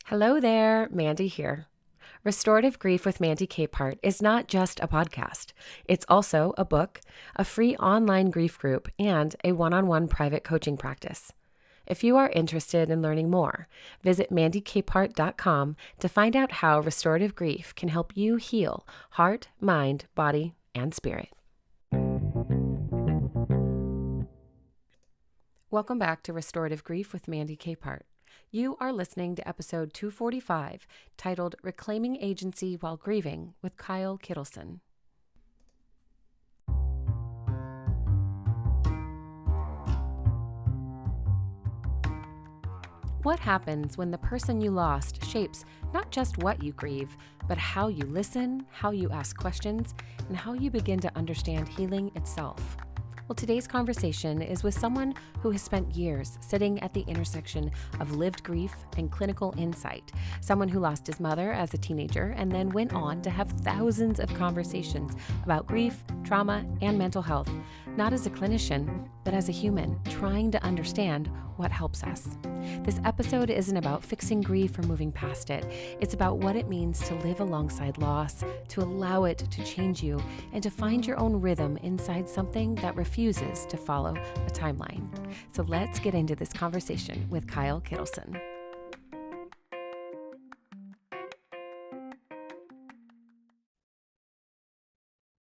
Hello there, Mandy here. Restorative Grief with Mandy Capehart is not just a podcast. It's also a book, a free online grief group, and a one-on-one private coaching practice. If you are interested in learning more, visit mandykapehart.com to find out how restorative grief can help you heal heart, mind, body, and spirit. Welcome back to Restorative Grief with Mandy Capehart. You are listening to episode 245, titled Reclaiming Agency While Grieving with Kyle Kittleson. What happens when the person you lost shapes not just what you grieve, but how you listen, how you ask questions, and how you begin to understand healing itself? Well, today's conversation is with someone who has spent years sitting at the intersection of lived grief and clinical insight, someone who lost his mother as a teenager and then went on to have thousands of conversations about grief, trauma, and mental health, not as a clinician, but as a human trying to understand what helps us. This episode isn't about fixing grief or moving past it. It's about what it means to live alongside loss, to allow it to change you, and to find your own rhythm inside something that refuses to follow a timeline. So let's get into this conversation with Kyle Kittleson.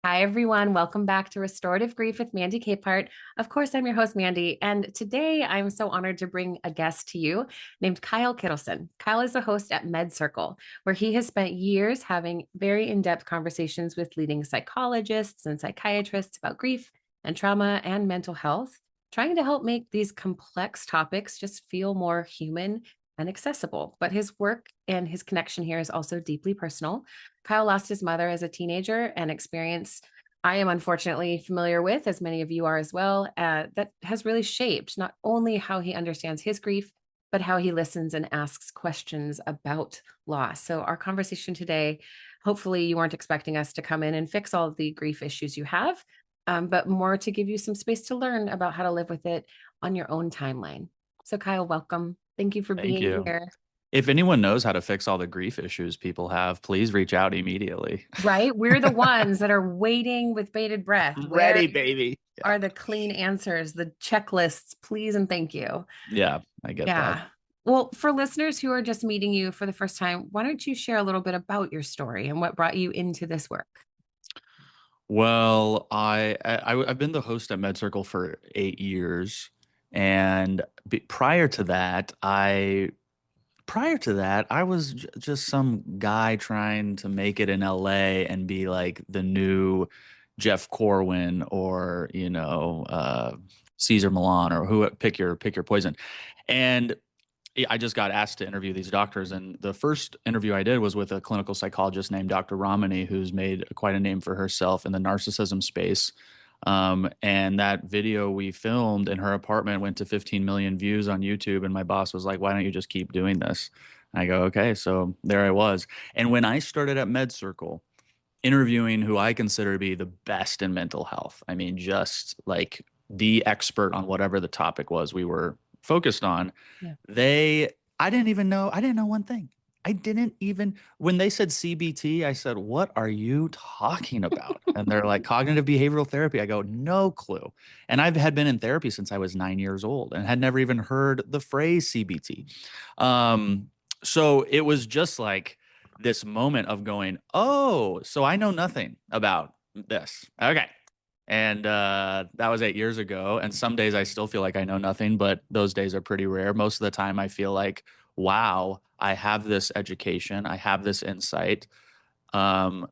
Hi, everyone. Welcome back to Restorative Grief with Mandy Capehart. Of course, I'm your host, Mandy, and today I'm so honored to bring a guest to you named Kyle Kittleson. Kyle is a host at MedCircle, where he has spent years having very in-depth conversations with leading psychologists and psychiatrists about grief and trauma and mental health, trying to help make these complex topics just feel more human and accessible. But his work and his connection here is also deeply personal. Kyle lost his mother as a teenager, an experience I am unfortunately familiar with, as many of you are as well, that has really shaped not only how he understands his grief, but how he listens and asks questions about loss. So our conversation today, hopefully you weren't expecting us to come in and fix all of the grief issues you have, but more to give you some space to learn about how to live with it on your own timeline. So Kyle, welcome. Thank you for Thank being you. here. If anyone knows how to fix all the grief issues people have, please reach out immediately. Right? We're the ones that are waiting with bated breath. Where Ready, baby. are the clean answers, the checklists, please and thank you. Yeah, I get that. Yeah. Well, for listeners who are just meeting you for the first time, why don't you share a little bit about your story and what brought you into this work? Well, I've been the host at MedCircle for 8 years, and prior to that, I was just some guy trying to make it in LA and be like the new Jeff Corwin or Caesar Milan or who pick your poison. And I just got asked to interview these doctors, and the first interview I did was with a clinical psychologist named Dr. Ramani, who's made quite a name for herself in the narcissism space. And that video we filmed in her apartment went to 15 million views on YouTube. And my boss was like, "Why don't you just keep doing this?" I go, "Okay." So there I was. And when I started at MedCircle, interviewing who I consider to be the best in mental health, I mean, just like the expert on whatever the topic was we were focused on, Yeah. I didn't know one thing. I didn't even, when they said CBT, I said, "What are you talking about?" And they're like, "Cognitive behavioral therapy." I go, "No clue." And had been in therapy since I was 9 years old and had never even heard the phrase CBT. So it was just like this moment of going, "Oh, so I know nothing about this." Okay. And that was 8 years ago. And some days I still feel like I know nothing, but those days are pretty rare. Most of the time I feel like, wow, I have this education, I have this insight, and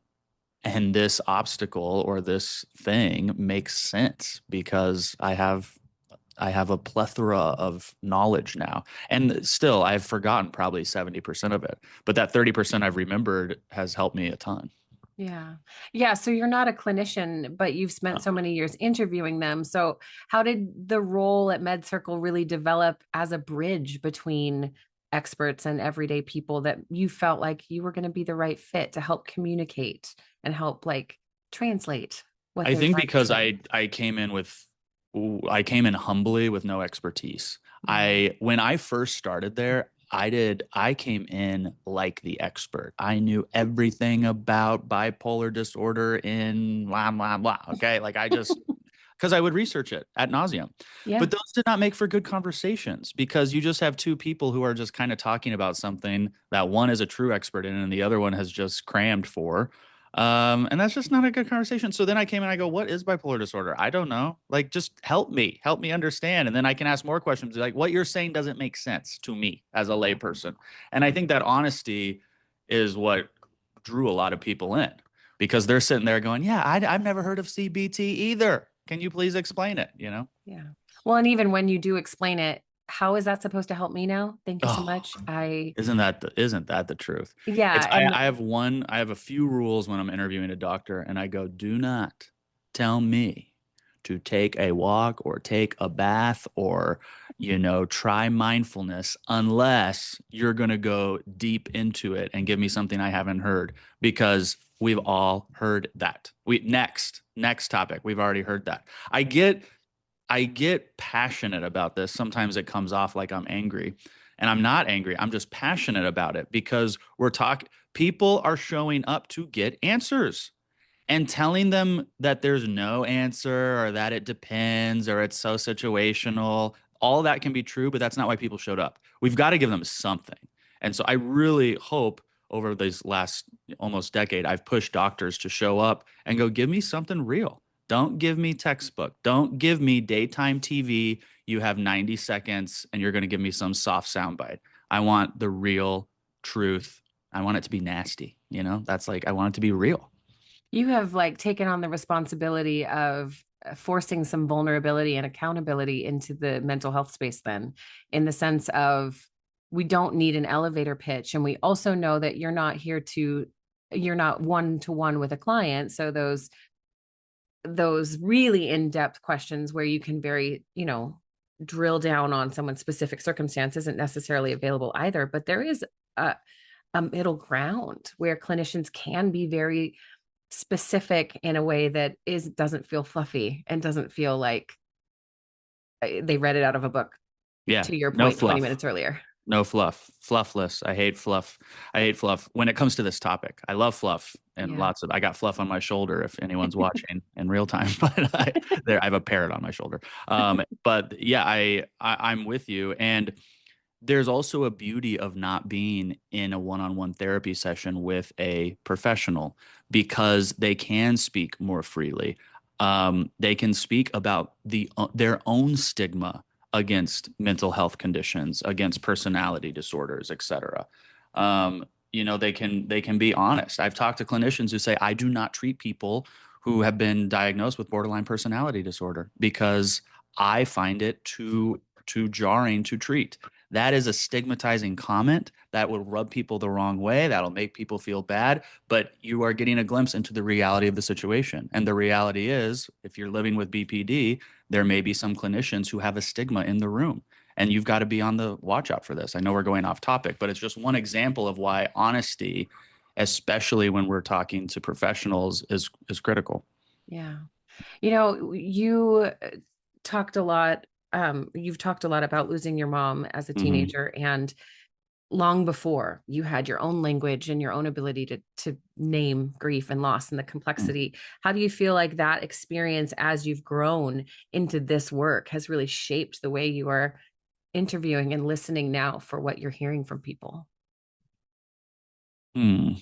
this obstacle or this thing makes sense because I have a plethora of knowledge now. And still, I've forgotten probably 70% of it. But that 30% I've remembered has helped me a ton. Yeah. Yeah. So you're not a clinician, but you've spent so many years interviewing them. So how did the role at MedCircle really develop as a bridge between experts and everyday people that you felt like you were going to be the right fit to help communicate and help translate what I they're think trying to because say? I came in humbly with no expertise. Mm. When I first started there, I came in like the expert. I knew everything about bipolar disorder in blah, blah, blah. Okay. Like I just, because I would research it ad nauseum. Yeah. But those did not make for good conversations because you just have two people who are just kind of talking about something that one is a true expert in and the other one has just crammed for. And that's just not a good conversation. So then I came and I go, what is bipolar disorder? I don't know. Like, just help me understand. And then I can ask more questions. Like, what you're saying doesn't make sense to me as a layperson. And I think that honesty is what drew a lot of people in because they're sitting there going, yeah, I've never heard of CBT either. Can you please explain it? You know? Yeah. Well, and even when you do explain it, how is that supposed to help me now? Thank you so Oh, much. isn't that the truth? Yeah. It's And I have a few rules when I'm interviewing a doctor, and I go, do not tell me to take a walk or take a bath or, try mindfulness unless you're going to go deep into it and give me something I haven't heard because we've all heard that. Next topic. We've already heard that. I get passionate about this. Sometimes it comes off like I'm angry, and I'm not angry. I'm just passionate about it because people are showing up to get answers and telling them that there's no answer or that it depends or it's so situational. All that can be true, but that's not why people showed up. We've got to give them something. And so I really hope over this last almost decade, I've pushed doctors to show up and go, give me something real. Don't give me textbook. Don't give me daytime TV. You have 90 seconds and you're going to give me some soft soundbite. I want the real truth. I want it to be nasty. That's like, I want it to be real. you have like taken on the responsibility of forcing some vulnerability and accountability into the mental health space, then, in the sense of we don't need an elevator pitch. And we also know that you're not one to one with a client. So those really in-depth questions where you can very, drill down on someone's specific circumstance isn't necessarily available either. But there is a middle ground where clinicians can be very specific in a way that doesn't feel fluffy and doesn't feel like they read it out of a book, Yeah, to your no point 20 fluff. minutes earlier. No fluff. Fluffless. I hate fluff. I hate fluff when it comes to this topic. I love fluff and Yeah. I got fluff on my shoulder if anyone's watching in real time, but I have a parrot on my shoulder. But yeah, I'm with you. And there's also a beauty of not being in a one-on-one therapy session with a professional because they can speak more freely. They can speak about their own stigma against mental health conditions, against personality disorders, etc. They can be honest. I've talked to clinicians who say, I do not treat people who have been diagnosed with borderline personality disorder because I find it too jarring to treat. That is a stigmatizing comment that will rub people the wrong way. That'll make people feel bad, but you are getting a glimpse into the reality of the situation. And the reality is, if you're living with BPD, there may be some clinicians who have a stigma in the room. And you've got to be on the watch out for this. I know we're going off topic, but it's just one example of why honesty, especially when we're talking to professionals, is critical. Yeah. You talked a lot. You've talked a lot about losing your mom as a Hmm. teenager, and long before you had your own language and your own ability to name grief and loss and the complexity. How do you feel like that experience as you've grown into this work has really shaped the way you are interviewing and listening now for what you're hearing from people? Hmm.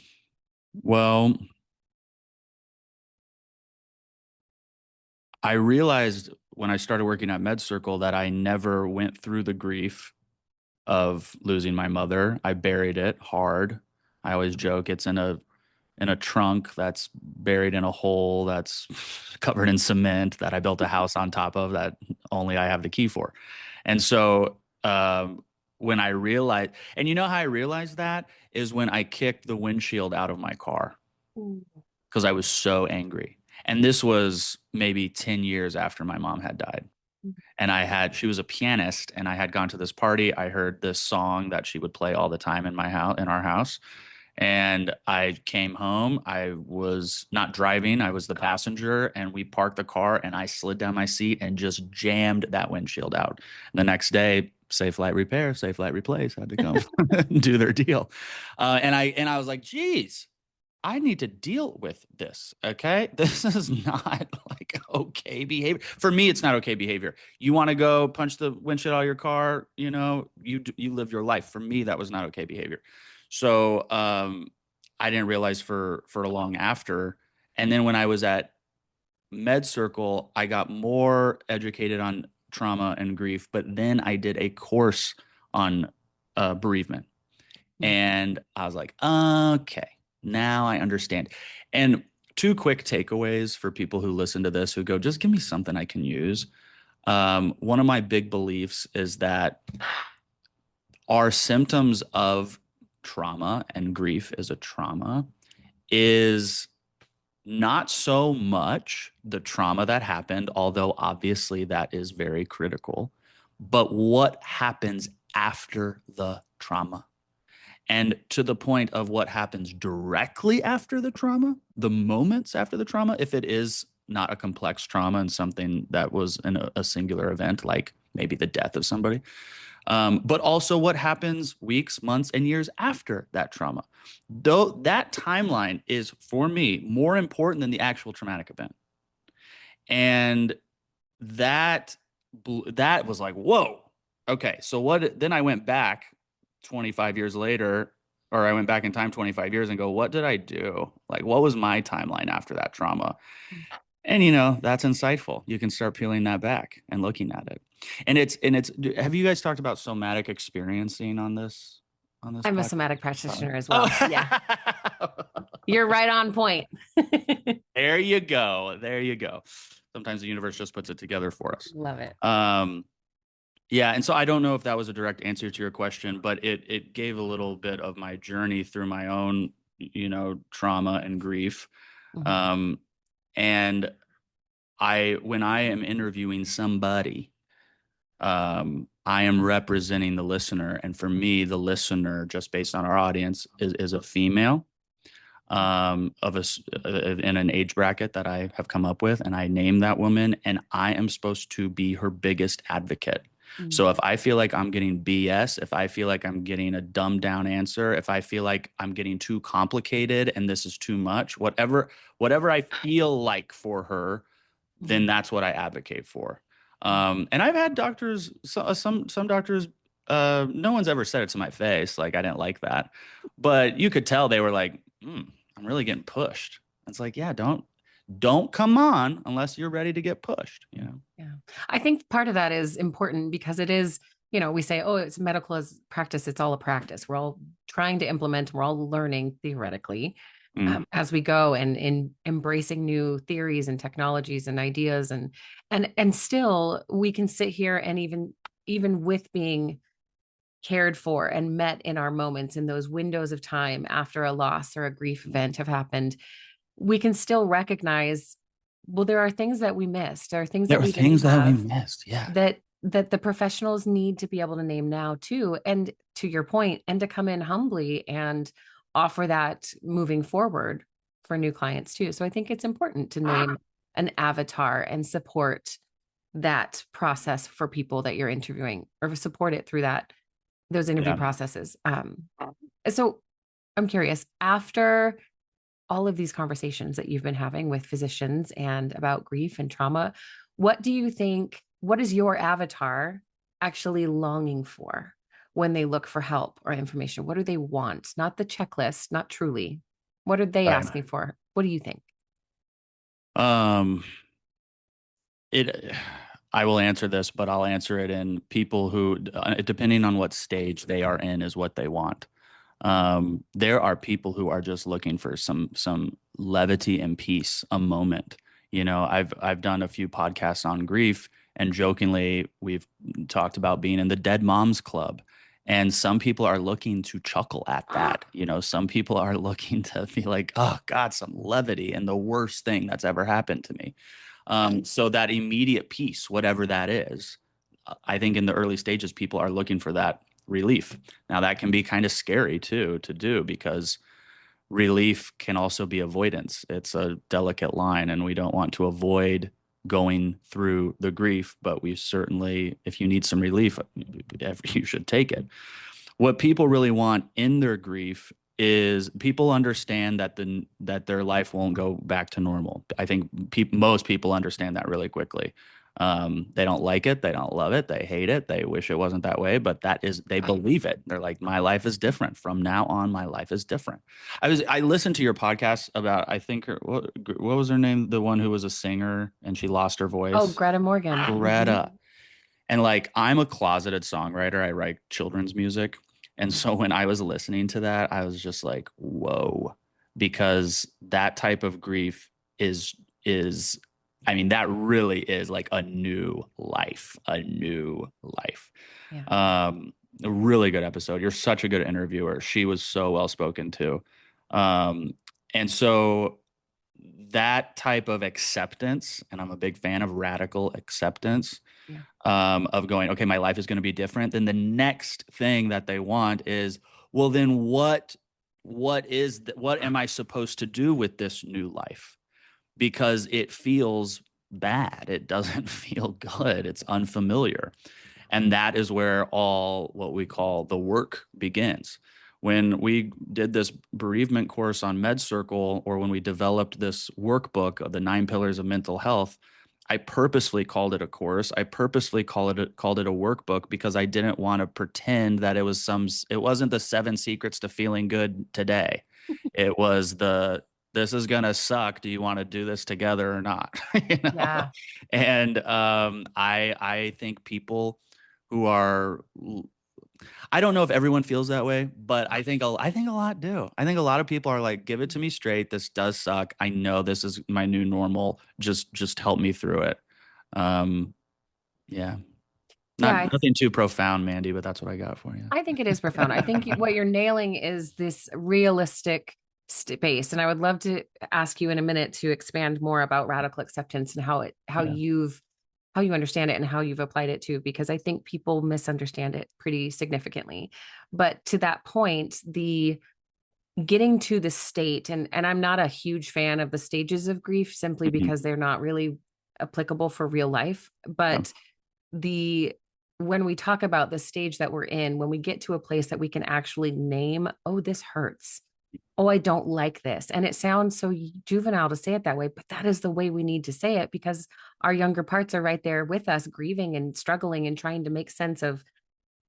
Well, I realized when I started working at MedCircle that I never went through the grief of losing my mother. I buried it hard. I always joke it's in a trunk that's buried in a hole that's covered in cement that I built a house on top of that only I have the key for. And so when I realized, and you know how I realized that is when I kicked the windshield out of my car Mm. because I was so angry. And this was maybe 10 years after my mom had died. And she was a pianist, and I had gone to this party. I heard this song that she would play all the time in my house, in our house. And I came home. I was not driving, I was the passenger, and we parked the car, and I slid down my seat and just jammed that windshield out. The next day, Safe Light Repair, Safe Light Replace had to come do their deal. And I was like, geez, I need to deal with this. Okay. This is not like okay behavior. For me, it's not okay behavior. You want to go punch the windshield out of your car, you live your life. For me, that was not okay behavior. So I didn't realize for long after. And then when I was at MedCircle, I got more educated on trauma and grief, but then I did a course on bereavement. And I was like, okay, now I understand. And two quick takeaways for people who listen to this who go, just give me something I can use. One of my big beliefs is that our symptoms of trauma, and grief is a trauma, is not so much the trauma that happened, although obviously that is very critical, but what happens after the trauma. And to the point of what happens directly after the trauma, the moments after the trauma, if it is not a complex trauma and something that was a singular event, like maybe the death of somebody, but also what happens weeks, months, and years after that trauma. Though that timeline is, for me, more important than the actual traumatic event. And that that was like, whoa, okay. So what? Then I went back 25 years later, or I went back in time 25 years and go, what did I do? Like, what was my timeline after that trauma? And that's insightful. You can start peeling that back and looking at it. And it's have you guys talked about somatic experiencing on this I'm a podcast? somatic practitioner as well. Oh. Yeah. You're right on point. There you go. There you go. Sometimes the universe just puts it together for us. Love it. Yeah, and so I don't know if that was a direct answer to your question, but it gave a little bit of my journey through my own, trauma and grief. Mhm. And when I am interviewing somebody, I am representing the listener, and for me, the listener, just based on our audience, is a female, in an age bracket that I have come up with, and I name that woman, and I am supposed to be her biggest advocate. So if I feel like I'm getting BS, if I feel like I'm getting a dumbed down answer, if I feel like I'm getting too complicated and this is too much, whatever I feel like for her, then that's what I advocate for. And I've had doctors, some doctors, no one's ever said it to my face, like I didn't like that, but you could tell they were like, I'm really getting pushed. It's like, yeah, don't come on unless you're ready to get pushed. Yeah. I think part of that is important because it is, we say, oh, it's medical as practice. It's all a practice. We're all trying to implement, we're all learning theoretically as we go and in embracing new theories and technologies and ideas. And still we can sit here and even with being cared for and met in our moments in those windows of time after a loss or a grief event have happened, we can still recognize, well, there are things that we missed. There are things There that are we didn't things that we have missed. Yeah. that the professionals need to be able to name now too. And to your point, and to come in humbly and offer that moving forward for new clients too. So I think it's important to name an avatar and support that process for people that you're interviewing, or support it through those interview Yeah. processes. So I'm curious, after all of these conversations that you've been having with physicians and about grief and trauma, what do you think, what is your avatar actually longing for when they look for help or information? What do they want? Not the checklist, not truly. What are they Right. asking for? What do you think? Um, it, I will answer this, but I'll answer it in people who, depending on what stage they are in, is what they want. There are people who are just looking for some levity and peace, a moment. I've done a few podcasts on grief, and jokingly we've talked about being in the Dead Moms Club. And some people are looking to chuckle at that. Some people are looking to be like, oh God, some levity and the worst thing that's ever happened to me. So that immediate peace, whatever that is, I think in the early stages, people are looking for that relief. Now that can be kind of scary too to do, because relief can also be avoidance. It's a delicate line, and we don't want to avoid going through the grief, but we certainly, if you need some relief, you should take it. What people really want in their grief is people understand that their life won't go back to normal. I think most people understand that really quickly. They don't like it, they don't love it, they hate it, they wish it wasn't that way, but that is, they believe it. They're like, my life is different from now on. My life is different. I listened to your podcast about, I think what was her name, the one who was a singer and she lost her Oh, voice. Greta Morgan. Greta. And like, I'm a closeted songwriter. I write children's music. And so when I was listening to that, I was just like, whoa, because that type of grief is, I mean, that really is like a new life, a new life. Yeah. A really good episode. You're such a good interviewer. She was so well spoken too. And so that type of acceptance, and I'm a big fan of radical acceptance, Yeah. of going, okay, my life is going to be different. Then the next thing that they want is, well, then what am I supposed to do with this new life? Because it feels bad. It doesn't feel good. It's unfamiliar. And that is where all what we call the work begins. When we did this bereavement course on MedCircle, or when we developed this workbook of the 9 pillars of mental health, I purposely called it a course. I purposely called it a workbook because I didn't want to pretend that it wasn't the 7 secrets to feeling good today. It was this is gonna suck. Do you want to do this together or not? You know? Yeah. And I think people who are, I don't know if everyone feels that way, but I think a lot do. I think a lot of people are like, give it to me straight. This does suck. I know this is my new normal. Just help me through it. Um, yeah. Yeah. Nothing too profound, Mandy, but that's what I got for you. I think it is profound. I think what you're nailing is this realistic space. And I would love to ask you in a minute to expand more about radical acceptance and Yeah. how you understand it and how you've applied it to, because I think people misunderstand it pretty significantly. But to that point, the getting to the state, and I'm not a huge fan of the stages of grief simply Mhm. because they're not really applicable for real life. Yeah. But the when we talk about the stage that we're in, when we get to a place that we can actually name, oh, this hurts. Oh, I don't like this. And it sounds so juvenile to say it that way, but that is the way we need to say it because our younger parts are right there with us, grieving and struggling and trying to make sense of,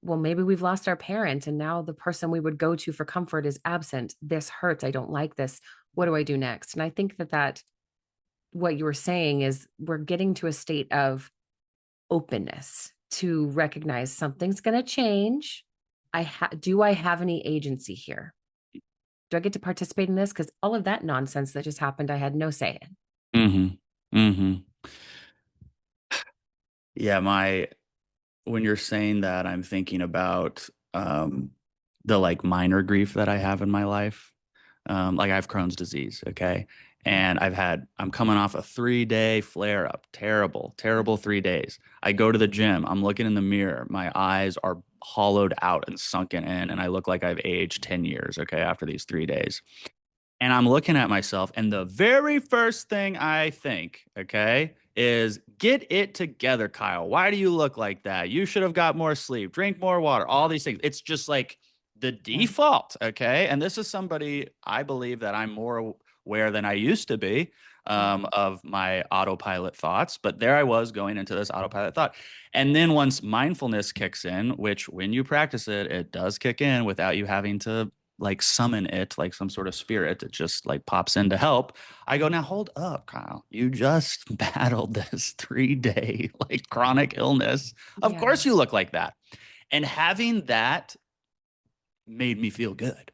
well, maybe we've lost our parent and now the person we would go to for comfort is absent. This hurts. I don't like this. What do I do next? And I think that what you were saying is we're getting to a state of openness to recognize something's going to change. Do I have any agency here? Do I get to participate in this? Because all of that nonsense that just happened, I had no say in. Mm-hmm. Mm-hmm. Yeah, when you're saying that, I'm thinking about the like minor grief that I have in my life. Like I have Crohn's disease, okay? And I'm coming off a 3-day flare up. Terrible, terrible 3 days. I go to the gym. I'm looking in the mirror. My eyes are hollowed out and sunken in, and I look like I've aged 10 years, okay, after these 3 days. And I'm looking at myself, and the very first thing I think, okay, is get it together, Kyle. Why do you look like that? You should have got more sleep, drink more water, all these things. It's just like the Yeah. default, okay? And this is somebody I believe that I'm more aware than I used to be of my autopilot thoughts. But there I was going into this autopilot thought. And then once mindfulness kicks in, which when you practice it, it does kick in without you having to like summon it like some sort of spirit. It just like pops in to help. I go, now hold up, Kyle. You just battled this 3-day like chronic illness. Of Yeah. course you look like that. And having that made me feel good.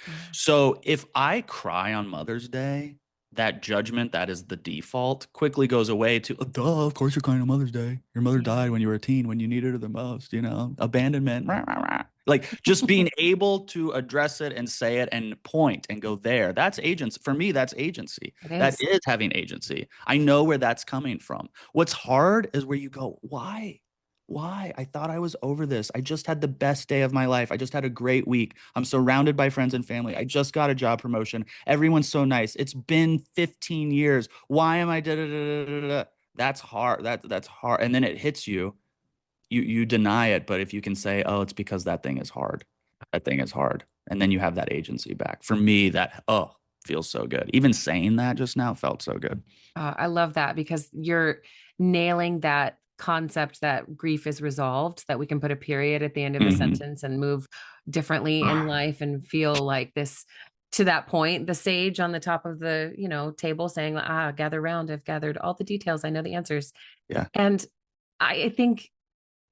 Yeah. So if I cry on Mother's Day, that judgment that is the default quickly goes away to, oh, duh, of course you're crying on Mother's Day. Your mother Yeah. died when you were a teen, when you needed her the most, abandonment. Rah, rah, rah. Like just being able to address it and say it and point and go there. That's agency. For me, that's agency. It That is. is having agency. I know where that's coming from. What's hard is where you go, why? Why? I thought I was over this. I just had the best day of my life. I just had a great week. I'm surrounded by friends and family. I just got a job promotion. Everyone's so nice. It's been 15 years. Why am I da da da da da da? That's hard. That's hard. And then it hits you. You deny it, but if you can say, "Oh, it's because that thing is hard. That thing is hard." And then you have that agency back. For me, that feels so good. Even saying that just now felt so good. I love that because you're nailing that concept that grief is resolved, that we can put a period at the end of the Hmm. sentence and move differently in life and feel like this to that point, the sage on the top of the, table saying, gather round, I've gathered all the details, I know the answers. Yeah. And I think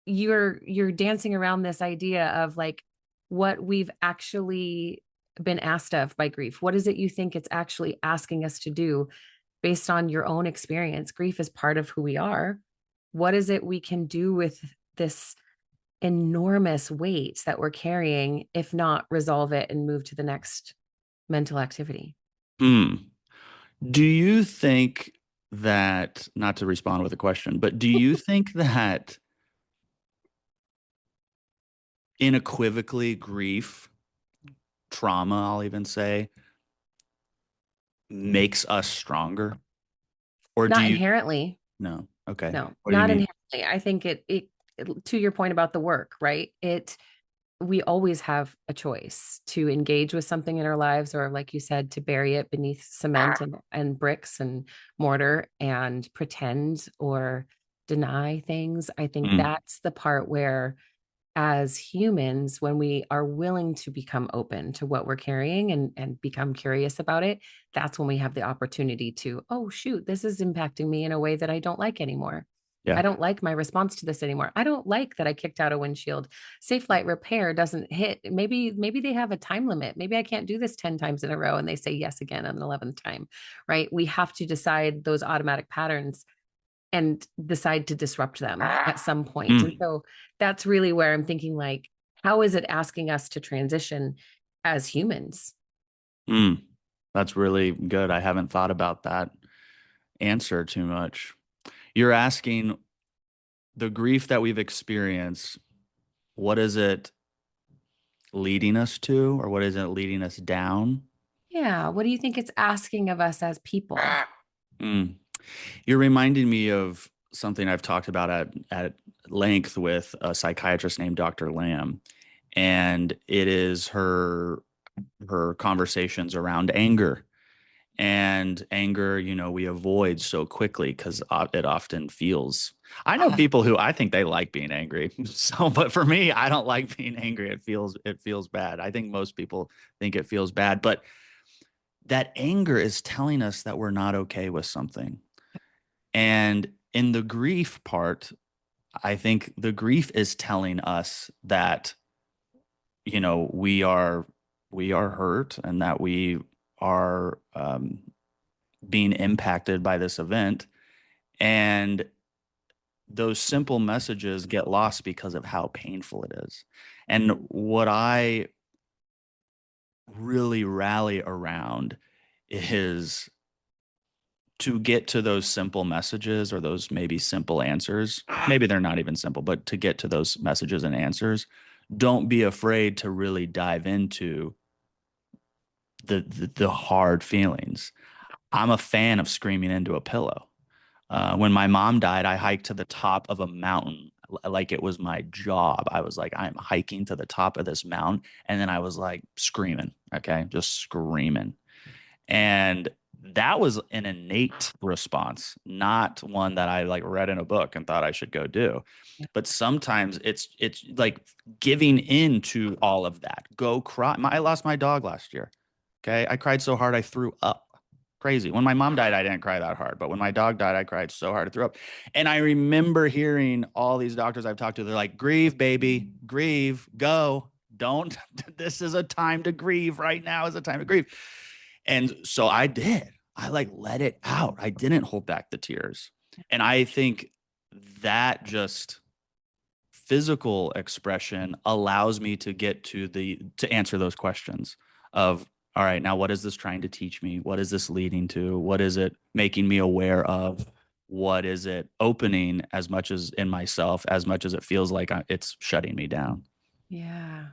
you're dancing around this idea of like what we've actually been asked of by grief. What is it you think it's actually asking us to do based on your own experience? Grief is part of who we are. What is it we can do with this enormous weight that we're carrying, if not resolve it and move to the next mental activity? Hmm. Do you think that, not to respond with a question, but do you think that unequivocally grief, trauma, I'll even say, makes us stronger? Or do Not you? inherently. No. Okay. No, What do you not mean? inherently. I think to your point about the work, right? We always have a choice to engage with something in our lives, or like you said, to bury it beneath cement and bricks and mortar and pretend or deny things. I think Mm, that's the part where, as humans, when we are willing to become open to what we're carrying and become curious about it, that's when we have the opportunity to, oh, shoot, this is impacting me in a way that I don't like anymore. I yeah. don't like my response to this anymore. I don't like that I kicked out a windshield. Safe Flight Repair doesn't hit. Maybe they have a time limit. Maybe I can't do this 10 times in a row and they say yes again on the 11th time, right? We have to decide those automatic patterns and decide to disrupt them at some point. And Mm, so that's really where I'm thinking like, how is it asking us to transition as humans? mm. That's really good. I haven't thought about that answer too much. You're asking the grief that we've experienced, what is it leading us to, or what is it leading us down? Yeah. What do you think it's asking of us as people? Mm. You're reminding me of something I've talked about at length with a psychiatrist named Dr. Lamb, and it is her conversations around anger. And anger, we avoid so quickly because it often feels. I know people who I think they like being angry. So, but for me, I don't like being angry. It feels bad. I think most people think it feels bad, but that anger is telling us that we're not okay with something. And in the grief part, I think the grief is telling us that, we are hurt and that we are being impacted by this event. And those simple messages get lost because of how painful it is. And what I really rally around is to get to those simple messages or those maybe simple answers. Maybe they're not even simple, but to get to those messages and answers, don't be afraid to really dive into the hard feelings. I'm a fan of screaming into a pillow. When my mom died, I hiked to the top of a mountain like it was my job. I was like, I'm hiking to the top of this mountain. And then I was like screaming, okay, just screaming. And that was an innate response, not one that I like read in a book and thought I should go do. But sometimes it's like giving in to all of that. Go cry. I lost my dog last year. Okay. I cried so hard I threw up. Crazy. When my mom died, I didn't cry that hard. But when my dog died, I cried so hard I threw up. And I remember hearing all these doctors I've talked to, they're like, grieve, baby, grieve, go. Don't, this is a time to grieve. Right now is a time to grieve. And so I did. I like let it out. I didn't hold back the tears. And I think that just physical expression allows me to get to answer those questions of, all right, now what is this trying to teach me? What is this leading to? What is it making me aware of? What is it opening as much as in myself, as much as it feels like it's shutting me down? Yeah.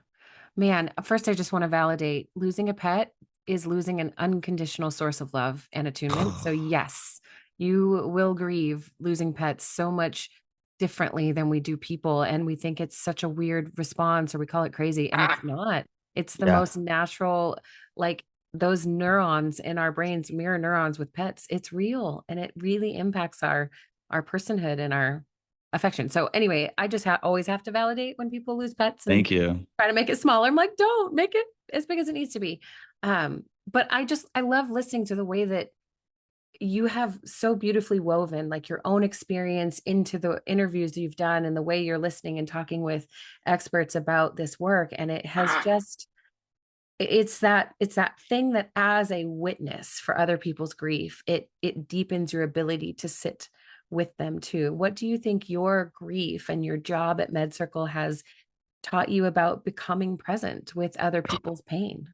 Man, first, I just want to validate losing a pet is losing an unconditional source of love and attunement. So, yes, You will grieve losing pets so much differently than we do people. And we think it's such a weird response or we call it crazy. And it's not. It's the Yeah. most natural, like those neurons in our brains, mirror neurons with pets. It's real and it really impacts our personhood and our affection. So anyway, I just always have to validate when people lose pets and Thank you. try to make it smaller. I'm like, don't make it as big as it needs to be. But I love listening to the way that you have so beautifully woven like your own experience into the interviews you've done and the way you're listening and talking with experts about this work. And it has just, it's that thing that as a witness for other people's grief, it deepens your ability to sit with them too. What do you think your grief and your job at MedCircle has taught you about becoming present with other people's pain?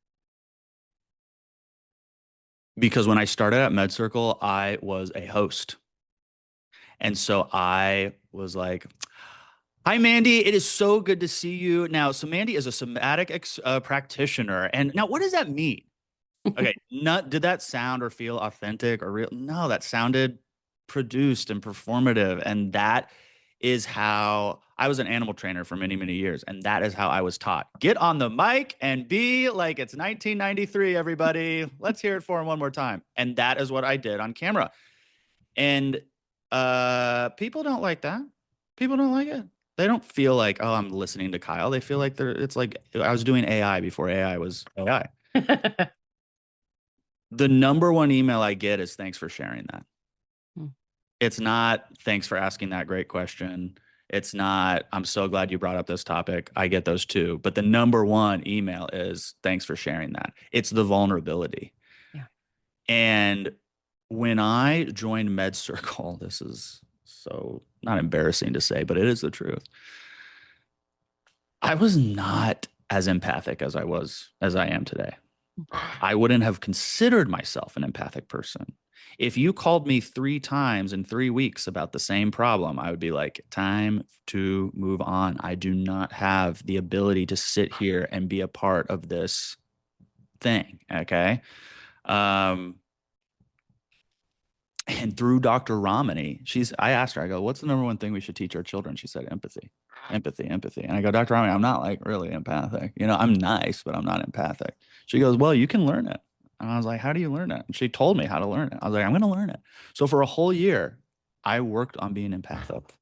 Because when I started at MedCircle, I was a host. And so I was like, hi, Mandy. It is so good to see you. Now, so Mandy is a somatic practitioner. And now, what does that mean? Okay, not did that sound or feel authentic or real? No, that sounded produced and performative. And that is how I was an animal trainer for many, many years. And that is how I was taught. Get on the mic and be like it's 1993, everybody. Let's hear it for him one more time. And that is what I did on camera. And people don't like that. People don't like it. They don't feel like, oh, I'm listening to Kyle. They feel like it's like I was doing AI before AI was AI. The number one email I get is thanks for sharing that. It's not thanks for asking that great question. It's not, I'm so glad you brought up this topic. I get those too. But the number one email is thanks for sharing that. It's the vulnerability. Yeah. And when I joined MedCircle, this is so not embarrassing to say, but it is the truth. I was not as empathic as I am today. I wouldn't have considered myself an empathic person. If you called me 3 times in 3 weeks about the same problem, I would be like, time to move on. I do not have the ability to sit here and be a part of this thing. Okay. Um, and through Dr. Ramani, I asked her, I go, what's the number one thing we should teach our children? She said, empathy, empathy, empathy. And I go, Dr. Ramani, I'm not like really empathic. I'm nice, but I'm not empathic. She goes, well, you can learn it. And I was like, how do you learn it? And she told me how to learn it. I was like, I'm going to learn it. So for a whole year, I worked on being empathic.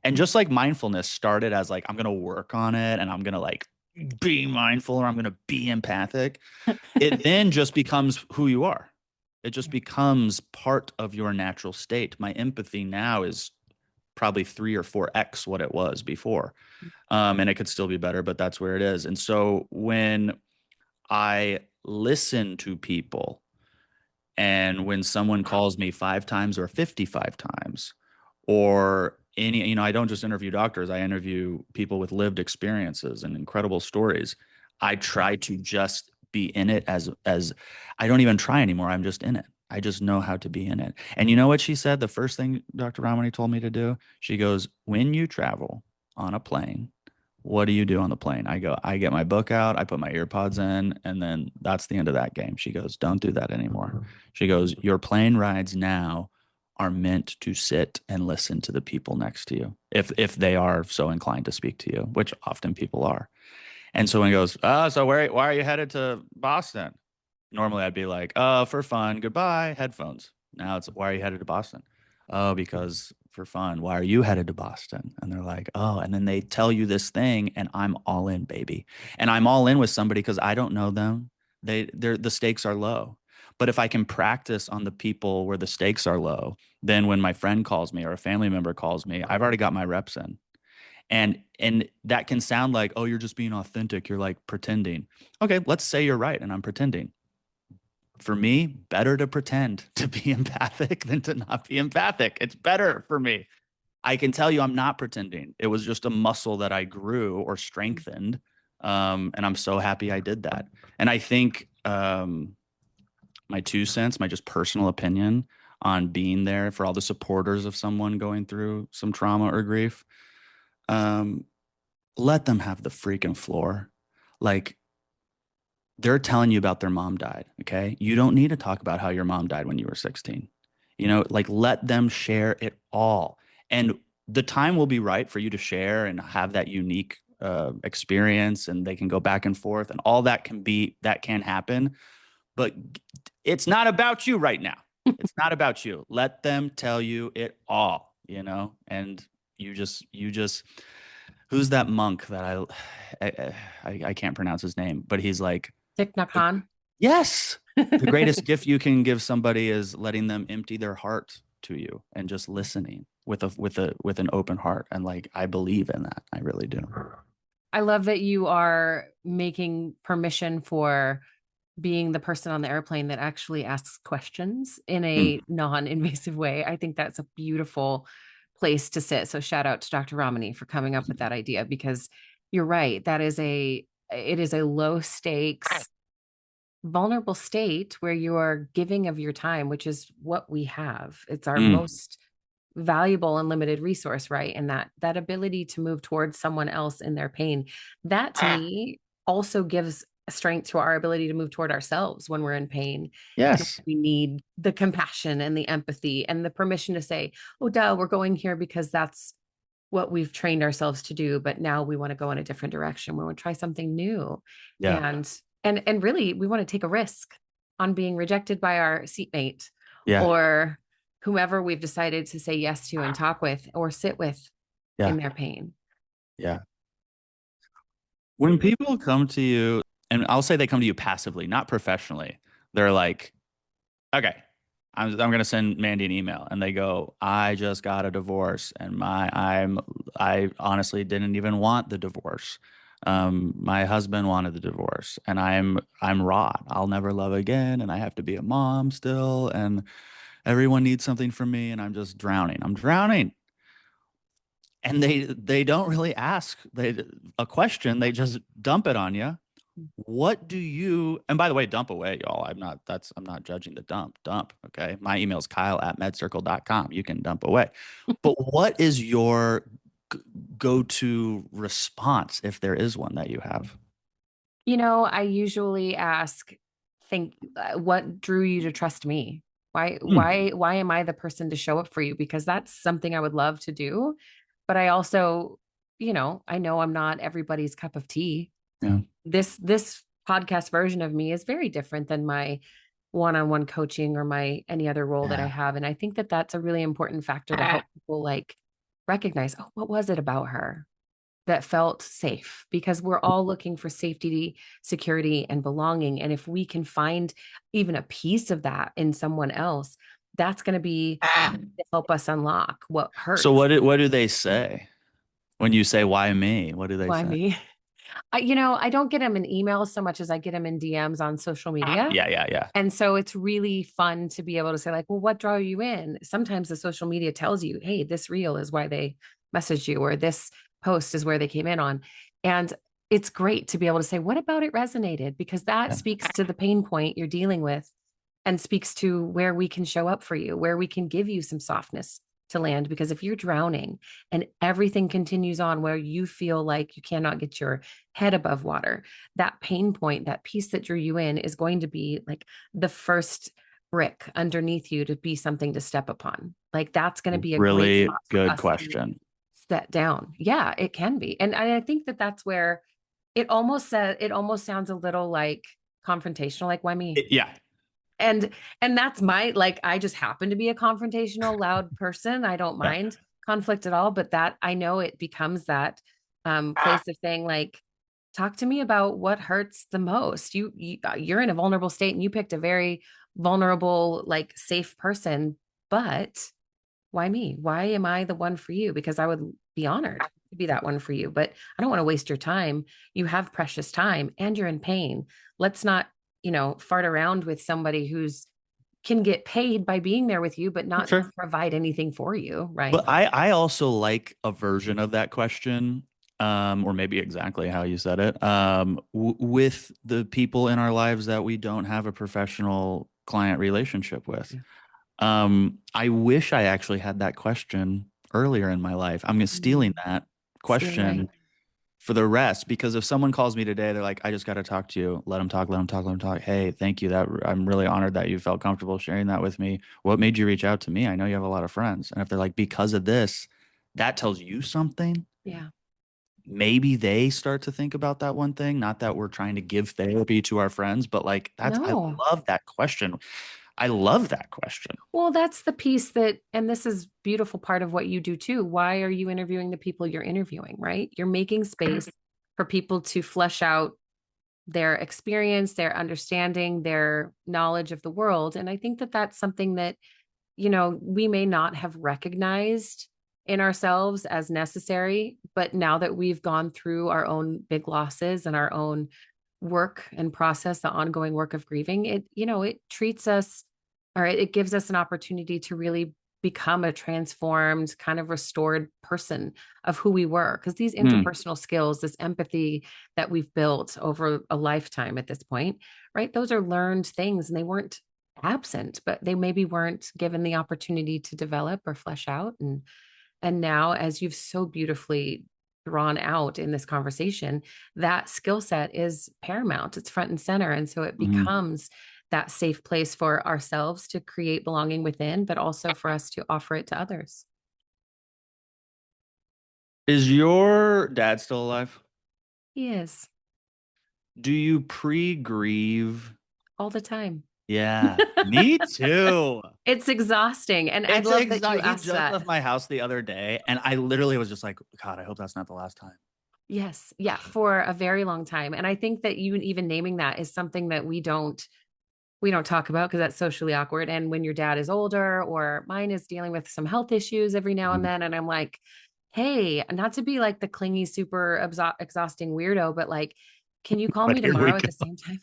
And just like mindfulness started as like, I'm going to work on it and I'm going to like be mindful or I'm going to be empathic. It then just becomes who you are. It just becomes part of your natural state. My empathy now is probably 3 or 4x what it was before. And it could still be better, but that's where it is. And so when I listen to people and when someone calls me 5 times or 55 times or I don't just interview doctors, I interview people with lived experiences and incredible stories. I try to just be in it as I don't even try anymore. I'm just in it. I just know how to be in it. And you know what she said? The first thing Dr. Ramani told me to do, she goes, when you travel on a plane, what do you do on the plane? I go, I get my book out, I put my earpods in, and then that's the end of that game. She goes, don't do that anymore. She goes, your plane rides now are meant to sit and listen to the people next to you, if they are so inclined to speak to you, which often people are. And so when he goes, so why are you headed to Boston? Normally I'd be like, oh, for fun, goodbye, headphones. Now it's, why are you headed to Boston? Oh, because for fun. Why are you headed to Boston? And they're like, oh, and then they tell you this thing and I'm all in, baby. And I'm all in with somebody because I don't know them. The stakes are low. But if I can practice on the people where the stakes are low, then when my friend calls me or a family member calls me, I've already got my reps in. And that can sound like, oh, you're just being authentic. You're like pretending. Okay, let's say you're right and I'm pretending. For me, better to pretend to be empathic than to not be empathic. It's better for me. I can tell you I'm not pretending. It was just a muscle that I grew or strengthened. And I'm so happy I did that. And I think my 2 cents, my just personal opinion on being there for all the supporters of someone going through some trauma or grief, um, let them have the freaking floor. Like, they're telling you about their mom died. Okay. You don't need to talk about how your mom died when you were 16. like let them share it all. And the time will be right for you to share and have that unique experience, and they can go back and forth, and all that can happen. But it's not about you right now. It's not about you. Let them tell you it all. And you just who's that monk that I can't pronounce his name, but he's like, Thich Nhat Hanh. yes, the greatest gift you can give somebody is letting them empty their heart to you and just listening with an open heart. And like, I believe in that. I really do. I love that you are making permission for being the person on the airplane that actually asks questions in a Mm. non-invasive way. I think that's a beautiful place to sit. So shout out to Dr. Ramani for coming up with that idea, because you're right. It is a low stakes, vulnerable state where you are giving of your time, which is what we have. It's our Mm. most valuable and limited resource, right? And that ability to move towards someone else in their pain, that to me also gives strength to our ability to move toward ourselves when we're in pain. And Yes. we need the compassion and the empathy and the permission to say, oh duh, we're going here because that's what we've trained ourselves to do, but now we want to go in a different direction. We want to try something new. Yeah. And really we want to take a risk on being rejected by our seatmate Yeah. or whomever we've decided to say yes to and talk with or sit with in Yeah. their pain. Yeah. When people come to you, and I'll say they come to you passively, not professionally, they're like, okay, I'm gonna send Mandy an email, and they go, I just got a divorce, and I honestly didn't even want the divorce. My husband wanted the divorce, and I'm raw. I'll never love again, and I have to be a mom still, and everyone needs something from me, and I'm just drowning. I'm drowning. And they don't really ask a question. They just dump it on you. What do you, and by the way, dump away, y'all. I'm not judging the dump. Okay. My email is kyle@medcircle.com. You can dump away. But what is your go-to response, if there is one that you have? I usually ask, think, what drew you to trust me? Hmm. Why am I the person to show up for you? Because that's something I would love to do. But I also, I know I'm not everybody's cup of tea. Yeah. This podcast version of me is very different than my one-on-one coaching or my any other role that I Yeah. have. And I think that that's a really important factor to help people like recognize, oh, what was it about her that felt safe? Because we're all looking for safety, security, and belonging. And if we can find even a piece of that in someone else, that's going to be to help us unlock what So hurts. what do they say when you say, why me? What do they Why say? me? I don't get them in emails so much as I get them in DMs on social media. Yeah. Yeah. Yeah. And so it's really fun to be able to say, like, well, what draw you in? Sometimes the social media tells you, hey, this reel is why they messaged you, or this post is where they came in on. And it's great to be able to say, what about it resonated? Because that Yeah. speaks to the pain point you're dealing with and speaks to where we can show up for you, where we can give you some softness to land. Because if you're drowning and everything continues on where you feel like you cannot get your head above water, that pain point, that piece that drew you in is going to be like the first brick underneath you to be something to step upon. Like that's going to be a great Really spot for good us to question. set down. Yeah, it can be. And I think that that's where it almost sounds a little like confrontational, like why me? Yeah. and and that's my, like, I just happen to be a confrontational loud person. I don't Yeah. mind conflict at all, but that I know it becomes that place of saying, like, talk to me about what hurts the most. You're in a vulnerable state and you picked a very vulnerable, like, safe person, but why me? Why am I the one for you? Because I would be honored to be that one for you, but I don't want to waste your time. You have precious time and you're in pain. Let's not, fart around with somebody who's can get paid by being there with you, but not Sure. provide anything for you. Right. But I also like a version of that question, or maybe exactly how you said it, with the people in our lives that we don't have a professional client relationship with. Yeah. I wish I actually had that question earlier in my life. I'm stealing Mm. that Stealing question right. for the rest. Because if someone calls me today, they're like, I just got to talk to you. Let them talk, let them talk, let them talk. Hey, thank you. That I'm really honored that you felt comfortable sharing that with me. What made you reach out to me? I know you have a lot of friends. And if they're like, because of this, that tells you something. Yeah. Maybe they start to think about that one thing. Not that we're trying to give therapy to our friends, but like I No. love that question. I love that question. Well, that's the piece that, and this is beautiful part of what you do too. Why are you interviewing the people you're interviewing, right? You're making space for people to flesh out their experience, their understanding, their knowledge of the world. And I think that that's something that, we may not have recognized in ourselves as necessary, but now that we've gone through our own big losses and our own work and process, the ongoing work of grieving, it treats us, or it gives us an opportunity to really become a transformed, kind of restored person of who we were. Because these Hmm. interpersonal skills, this empathy that we've built over a lifetime at this point, right? Those are learned things and they weren't absent, but they maybe weren't given the opportunity to develop or flesh out. And now, as you've so beautifully drawn out in this conversation, that skill set is paramount. It's front and center. And so it Mhm. becomes that safe place for ourselves to create belonging within, but also for us to offer it to others. Is your dad still alive? He is Do you pre-grieve? all the time. Yeah, me too. It's exhausting. And I It's love that you He asked just that. left my house the other day, and I literally was just like, God, I hope that's not the last time. Yes. Yeah. For a very long time. And I think that you even naming that is something that we don't talk about because that's socially awkward. And when your dad is older or mine is dealing with some health issues every now and Mhm. then, and I'm like, hey, not to be like the clingy, super exhausting weirdo, but like, can you call But me here we tomorrow at go. the same time?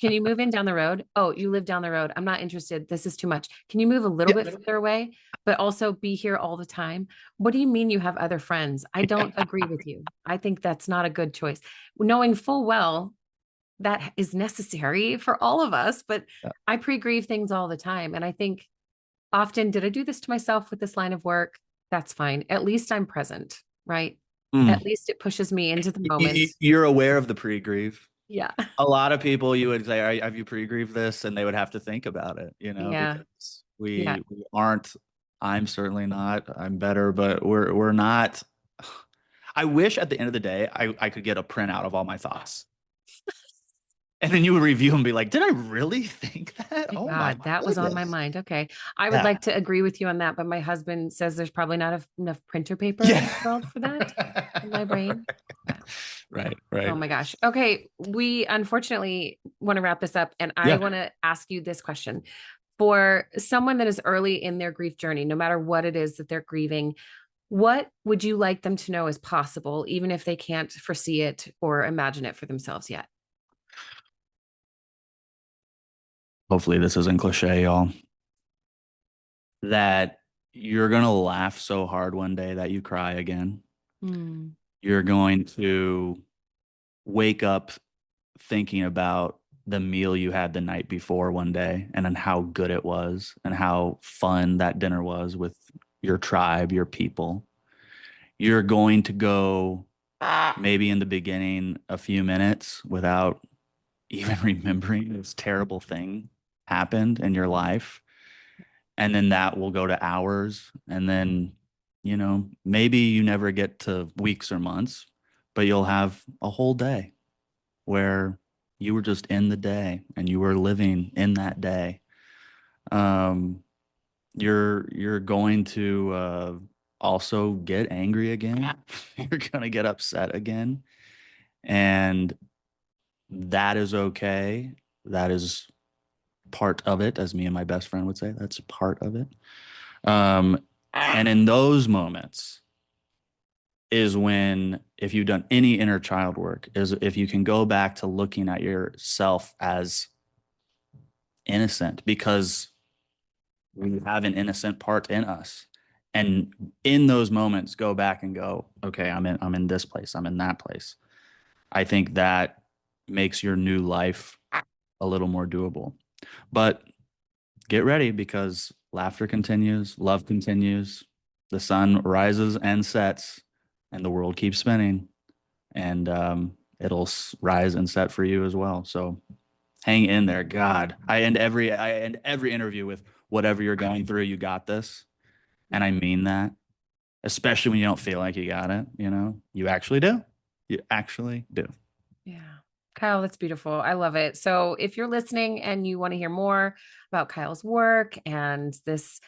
Can you move in down the road? Oh, you live down the road. I'm not interested. This is too much. Can you move a little Yeah. bit further away, but also be here all the time? What do you mean you have other friends? I don't agree with you. I think that's not a good choice. Knowing full well that is necessary for all of us, but Yeah. I pre-grieve things all the time. And I think often, did I do this to myself with this line of work? That's fine. At least I'm present, right? At Mm. least it pushes me into the moment. You're aware of the pre-grieve. Yeah. A lot of people you would say, Have you pre-grieved this? And they would have to think about it, Yeah. because Yeah. we aren't, I'm certainly not, I'm better, but we're not. I wish at the end of the day I could get a printout of all my thoughts. And then you would review and be like, did I really think that? My Oh my God, that was on my goodness. mind. Okay. I would Yeah. like to agree with you on that, but my husband says there's probably not enough printer paper in Yeah. the world for that in my brain. Yeah. Right, Oh right. my gosh. Okay. We unfortunately want to wrap this up, and I Yeah. want to ask you this question. For someone that is early in their grief journey, no matter what it is that they're grieving, what would you like them to know is possible, even if they can't foresee it or imagine it for themselves yet? Hopefully this isn't cliche, y'all. That you're gonna laugh so hard one day that you cry again. Hmm. You're going to wake up thinking about the meal you had the night before one day and then how good it was and how fun that dinner was with your tribe, your people. You're going to go maybe in the beginning a few minutes without even remembering this terrible thing happened in your life. And then that will go to hours. And then, maybe you never get to weeks or months, but you'll have a whole day where you were just in the day and you were living in that day. Um, you're going to also get angry again. You're going to get upset again, and that is okay. That is part of it, as me and my best friend would say. That's a part of it. And in those moments is when, if you've done any inner child work, is if you can go back to looking at yourself as innocent, because we have an innocent part in us. And in those moments, go back and go, okay, I'm in this place, I'm in that place. I think that makes your new life a little more doable. But get ready, because laughter continues, love continues, the sun rises and sets, and the world keeps spinning. and it'll rise and set for you as well. So hang in there. God, I end every interview with whatever you're going through, you got this. And I mean that, especially when you don't feel like you got it, you actually do. You actually do. Yeah. Kyle, that's beautiful. I love it. So if you're listening and you want to hear more about Kyle's work and this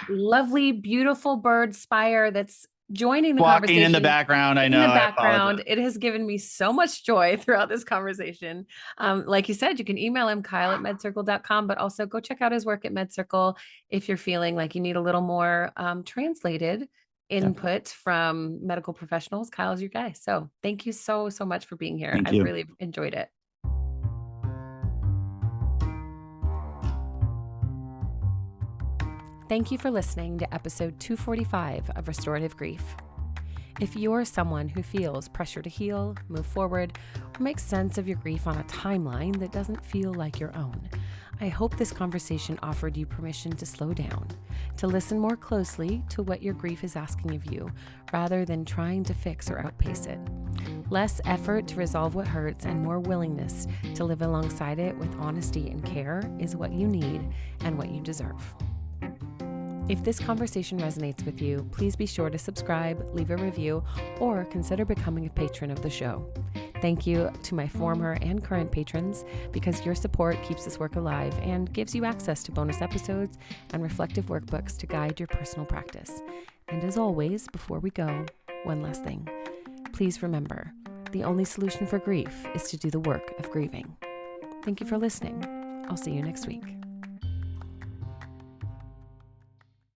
lovely, beautiful bird spire that's joining the Walking conversation in the background, I in know. the I background, apologize. it has given me so much joy throughout this conversation. Like you said, you can email him, Kyle@medcircle.com, but also go check out his work at MedCircle if you're feeling like you need a little more translated input from medical professionals. Kyle's your guy. So thank you so, so much for being here. Thank I've you. really enjoyed it. Thank you for listening to episode 245 of Restorative Grief. If you're someone who feels pressure to heal, move forward, or make sense of your grief on a timeline that doesn't feel like your own, I hope this conversation offered you permission to slow down, to listen more closely to what your grief is asking of you, rather than trying to fix or outpace it. Less effort to resolve what hurts and more willingness to live alongside it with honesty and care is what you need and what you deserve. If this conversation resonates with you, please be sure to subscribe, leave a review, or consider becoming a patron of the show. Thank you to my former and current patrons, because your support keeps this work alive and gives you access to bonus episodes and reflective workbooks to guide your personal practice. And as always, before we go, one last thing. Please remember, the only solution for grief is to do the work of grieving. Thank you for listening. I'll see you next week.